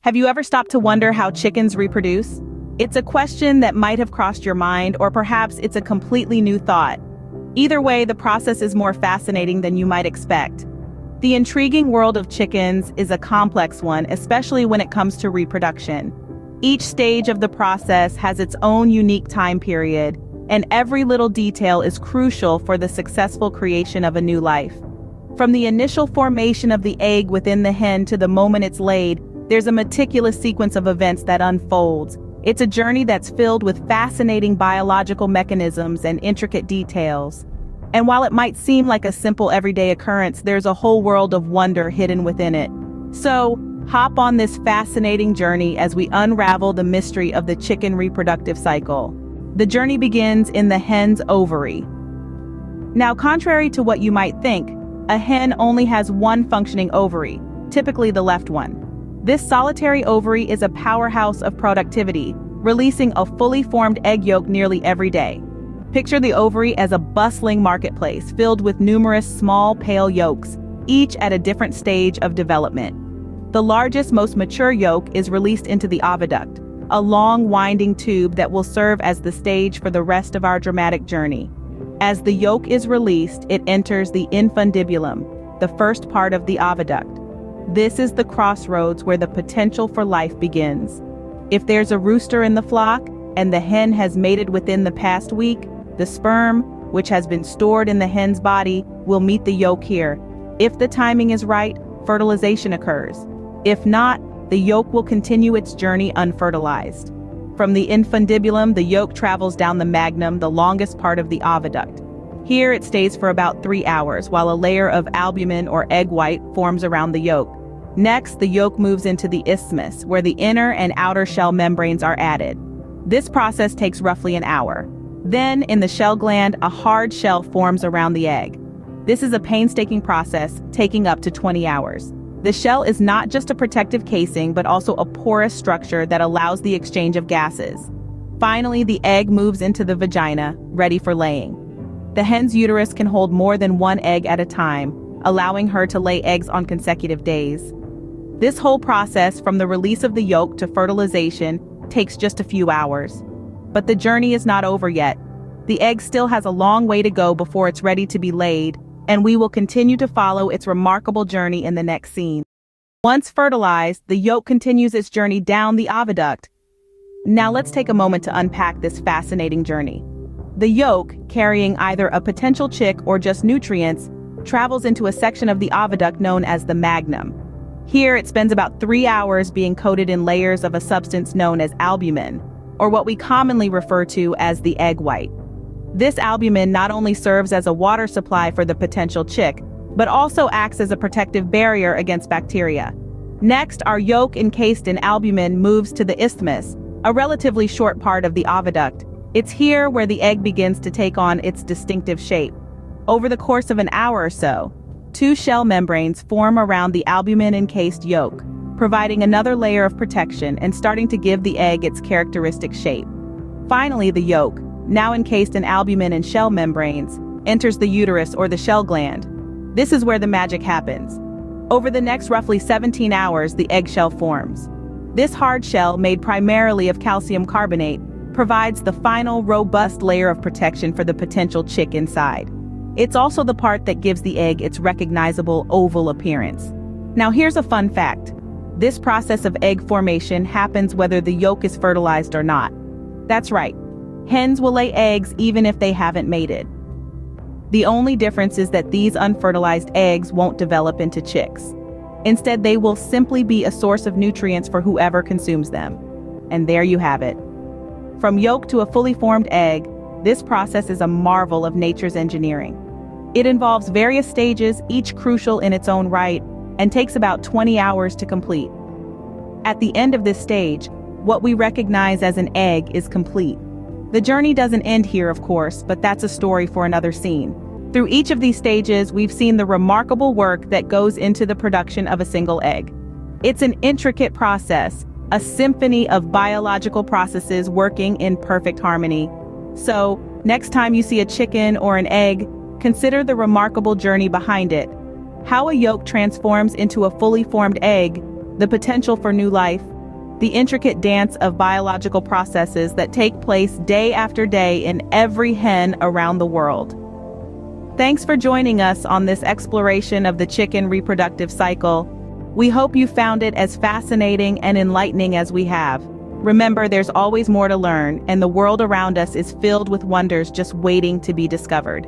Have you ever stopped to wonder how chickens reproduce? It's a question that might have crossed your mind, or perhaps it's a completely new thought. Either way, the process is more fascinating than you might expect. The intriguing world of chickens is a complex one, especially when it comes to reproduction. Each stage of the process has its own unique time period, and every little detail is crucial for the successful creation of a new life. From the initial formation of the egg within the hen to the moment it's laid, there's a meticulous sequence of events that unfolds. It's a journey that's filled with fascinating biological mechanisms and intricate details. And while it might seem like a simple everyday occurrence, there's a whole world of wonder hidden within it. So, hop on this fascinating journey as we unravel the mystery of the chicken reproductive cycle. The journey begins in the hen's ovary. Now, contrary to what you might think, a hen only has one functioning ovary, typically the left one. This solitary ovary is a powerhouse of productivity, releasing a fully formed egg yolk nearly every day. Picture the ovary as a bustling marketplace filled with numerous small, pale yolks, each at a different stage of development. The largest, most mature yolk is released into the oviduct, a long, winding tube that will serve as the stage for the rest of our dramatic journey. As the yolk is released, it enters the infundibulum, the first part of the oviduct. This is the crossroads where the potential for life begins. If there's a rooster in the flock, and the hen has mated within the past week, the sperm, which has been stored in the hen's body, will meet the yolk here. If the timing is right, fertilization occurs. If not, the yolk will continue its journey unfertilized. From the infundibulum, the yolk travels down the magnum, the longest part of the oviduct. Here it stays for about 3 hours, while a layer of albumin or egg white forms around the yolk. Next, the yolk moves into the isthmus, where the inner and outer shell membranes are added. This process takes roughly an hour. Then, in the shell gland, a hard shell forms around the egg. This is a painstaking process, taking up to 20 hours. The shell is not just a protective casing, but also a porous structure that allows the exchange of gases. Finally, the egg moves into the vagina, ready for laying. The hen's uterus can hold more than one egg at a time, allowing her to lay eggs on consecutive days. This whole process, from the release of the yolk to fertilization, takes just a few hours. But the journey is not over yet. The egg still has a long way to go before it's ready to be laid, and we will continue to follow its remarkable journey in the next scene. Once fertilized, the yolk continues its journey down the oviduct. Now let's take a moment to unpack this fascinating journey. The yolk, carrying either a potential chick or just nutrients, travels into a section of the oviduct known as the magnum. Here it spends about 3 hours being coated in layers of a substance known as albumin, or what we commonly refer to as the egg white. This albumin not only serves as a water supply for the potential chick, but also acts as a protective barrier against bacteria. Next, our yolk encased in albumin moves to the isthmus, a relatively short part of the oviduct. It's here where the egg begins to take on its distinctive shape. Over the course of an hour or so, 2 shell membranes form around the albumin-encased yolk, providing another layer of protection and starting to give the egg its characteristic shape. Finally, the yolk, now encased in albumin and shell membranes, enters the uterus or the shell gland. This is where the magic happens. Over the next roughly 17 hours, the eggshell forms. This hard shell, made primarily of calcium carbonate, provides the final robust layer of protection for the potential chick inside. It's also the part that gives the egg its recognizable oval appearance. Now here's a fun fact. This process of egg formation happens whether the yolk is fertilized or not. That's right. Hens will lay eggs even if they haven't mated. The only difference is that these unfertilized eggs won't develop into chicks. Instead, they will simply be a source of nutrients for whoever consumes them. And there you have it. From yolk to a fully formed egg, this process is a marvel of nature's engineering. It involves various stages, each crucial in its own right, and takes about 20 hours to complete. At the end of this stage, what we recognize as an egg is complete. The journey doesn't end here, of course, but that's a story for another scene. Through each of these stages, we've seen the remarkable work that goes into the production of a single egg. It's an intricate process, a symphony of biological processes working in perfect harmony. So, next time you see a chicken or an egg, consider the remarkable journey behind it. How a yolk transforms into a fully formed egg, the potential for new life, the intricate dance of biological processes that take place day after day in every hen around the world. Thanks for joining us on this exploration of the chicken reproductive cycle. We hope you found it as fascinating and enlightening as we have. Remember, there's always more to learn, and the world around us is filled with wonders just waiting to be discovered.